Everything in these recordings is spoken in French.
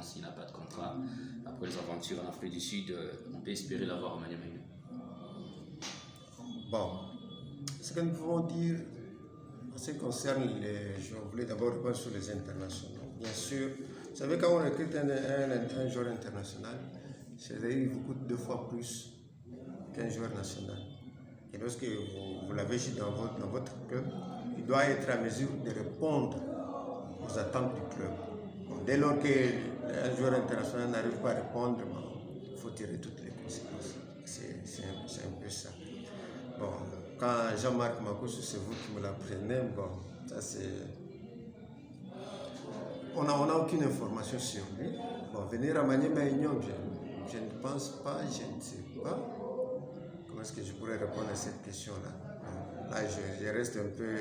s'il n'a pas de contrat. Après les aventures en Afrique du Sud, on peut espérer l'avoir au Maniema Union. Bon, ce que nous pouvons dire en ce qui concerne les joueurs, je voulais d'abord répondre sur les internationaux. Bien sûr, vous savez, quand on recrute un joueur international, c'est-à-dire qu'il vous coûte 2 fois plus qu'un joueur national. Et lorsque vous l'avez chez dans votre club, il doit être à mesure de répondre aux attentes du club. Bon, dès lors qu'un joueur international n'arrive pas à répondre, il faut tirer toutes les conséquences. C'est un peu ça. Bon, quand Jean-Marc Makosso, c'est vous qui me l'apprenez, bon, ça c'est... On n'a aucune information sur lui. Bon, venir à Maniema Union, je ne pense pas, je ne sais pas. Comment est-ce que je pourrais répondre à cette question-là? Là, je reste un peu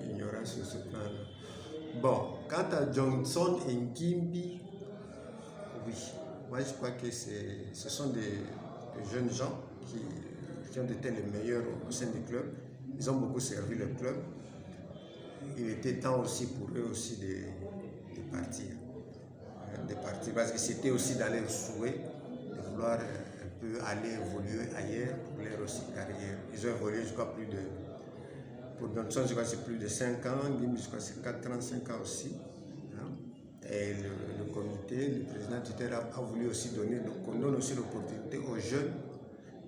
ignorant sur ce plan-là. Bon, quant à Johnson et Ngimbi, oui, moi je crois que ce sont des jeunes gens qui ont été les meilleurs au sein du club. Ils ont beaucoup servi le club. Il était temps aussi pour eux aussi de partir. De partir parce que c'était aussi dans leur souhait de vouloir un peu aller évoluer ailleurs pour leur aussi carrière. Ils ont évolué, je crois, pour Johnson, je crois que c'est plus de 5 ans, Ngimbi, je crois que c'est 45 ans aussi. Et le comité, le président tuteur a voulu aussi qu'on donne aussi l'opportunité aux jeunes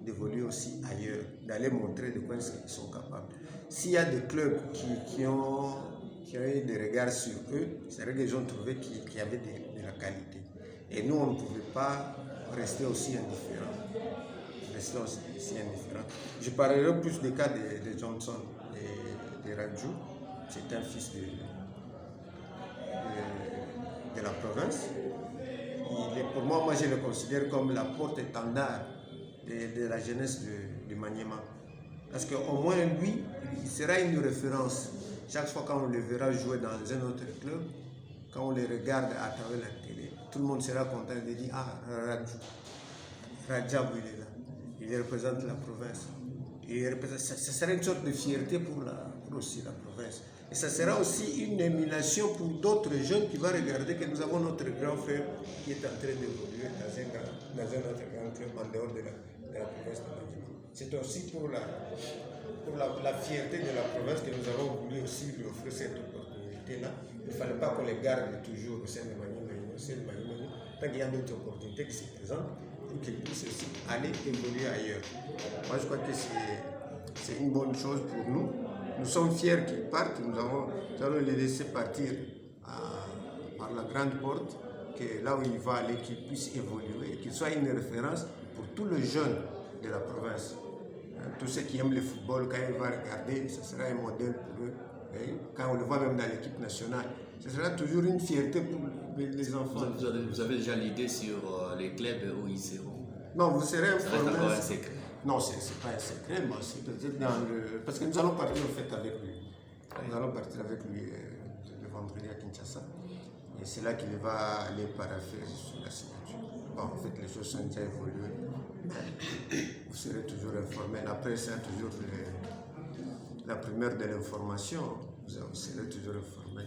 d'évoluer aussi ailleurs, d'aller montrer de quoi ils sont capables. S'il y a des clubs qui ont eu des regards sur eux, c'est vrai qu'ils ont trouvé qu'il y avait de la qualité. Et nous, on ne pouvait pas rester aussi indifférents. Je parlerai plus des cas de Johnson et de Raju. C'est un fils de la province. Pour moi, je le considère comme la porte-étendard de la jeunesse du Maniema. Parce qu'au moins lui, il sera une référence. Chaque fois qu'on le verra jouer dans un autre club, quand on le regarde à travers la télé, tout le monde sera content de dire « Ah, Rajab, il est là. Il représente la province. » Ça sera une sorte de fierté pour aussi la province. Et ça sera aussi une émulation pour d'autres jeunes qui vont regarder que nous avons notre grand frère qui est en train d'évoluer dans un autre grand club en dehors de la province de Maniema. C'est aussi pour la fierté de la province que nous avons voulu aussi lui offrir cette opportunité-là. Il ne fallait pas qu'on les garde toujours au sein de Maniema Union. Tant qu'il y a d'autres opportunités qui se présentent, pour qu'ils puissent aussi aller évoluer ailleurs. Moi, je crois que c'est une bonne chose pour nous. Nous sommes fiers qu'ils partent. Nous allons les laisser partir par la grande porte, que là où il va aller, qu'il puisse évoluer, qu'il soit une référence pour tous les jeunes de la province. Tous ceux qui aiment le football, quand ils vont regarder, ce sera un modèle pour eux. Et quand on le voit même dans l'équipe nationale, ce sera toujours une fierté pour les enfants. Vous avez déjà l'idée sur les clubs où ils seront? Non, vous serez informé. Ça reste encore un secret. Non, ce n'est pas un secret, mais c'est peut-être parce que nous allons partir en fait avec lui. Nous allons partir avec lui le vendredi à Kinshasa. Et c'est là qu'il va aller parapher sur la signature. Bon, en fait, les choses sont déjà évoluées. Vous serez toujours informé. La presse a toujours la première de l'information. Vous serez toujours informé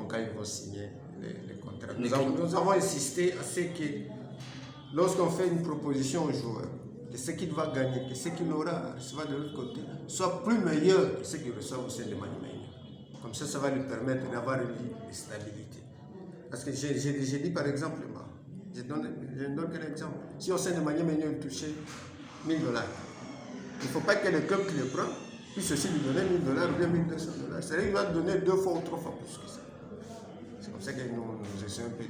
quand ils vont signer les contrats. Nous avons insisté à ce que lorsqu'on fait une proposition au joueur, que ce qu'il va gagner, que ce qu'il aura à recevoir de l'autre côté, soit plus meilleur que ce qu'il reçoit au sein de Maniema Union. Comme ça va lui permettre d'avoir une vie de stabilité. Parce que j'ai dit par exemple, je ne donne qu'un exemple. Si au sein de Maniema Union il touchait $1000, il ne faut pas que le club qui le prend puisse aussi lui donner $1000 ou bien $1200. C'est-à-dire qu'il va donner 2 fois ou 3 fois plus que ça. C'est comme ça que nous essayons un peu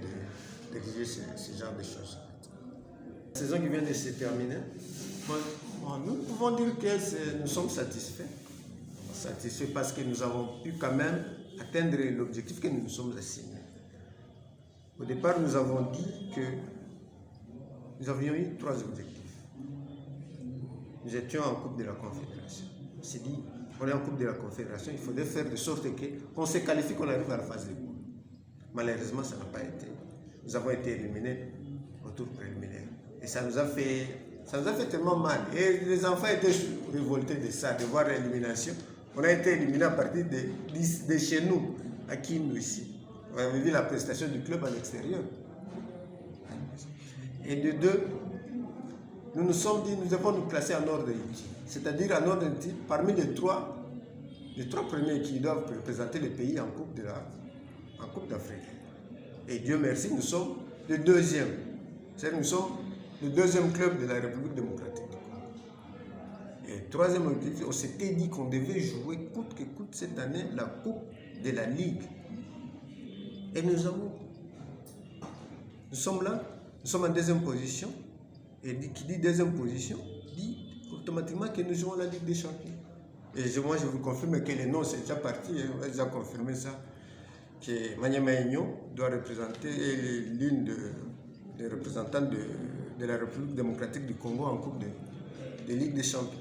d'exiger ce genre de choses. La saison qui vient de se terminer, nous pouvons dire que nous sommes satisfaits. Satisfaits parce que nous avons pu quand même atteindre l'objectif que nous nous sommes assignés. Au départ, nous avons dit que nous avions eu 3 objectifs. Nous étions en Coupe de la Confédération. On s'est dit, on est en Coupe de la Confédération, il faudrait faire de sorte qu'on se qualifie, qu'on arrive à la phase de poule. Malheureusement, ça n'a pas été. Nous avons été éliminés au tour préliminaire. Et ça nous a fait tellement mal. Et les enfants étaient révoltés de ça, de voir l'élimination. On a été éliminés à partir de chez nous, à Kindu ici. On avait vu la prestation du club à l'extérieur. Et de deux, nous nous sommes dit, nous devons nous classer en ordre utile. C'est-à-dire en ordre utile, parmi les trois premiers qui doivent représenter le pays en Coupe d'Afrique. Et Dieu merci, nous sommes le deuxième. C'est-à-dire nous sommes le deuxième club de la République démocratique. Et troisième objectif, on s'était dit qu'on devait jouer coûte que coûte cette année la Coupe de la Ligue. Et nous sommes là, nous sommes en deuxième position. Et qui dit deuxième position, dit automatiquement que nous jouons la Ligue des Champions. Et moi, je vous confirme que les noms, c'est déjà parti, on a déjà confirmé ça, que Maniema Aignon doit représenter l'une des représentants de la République démocratique du Congo en Coupe de Ligue des Champions.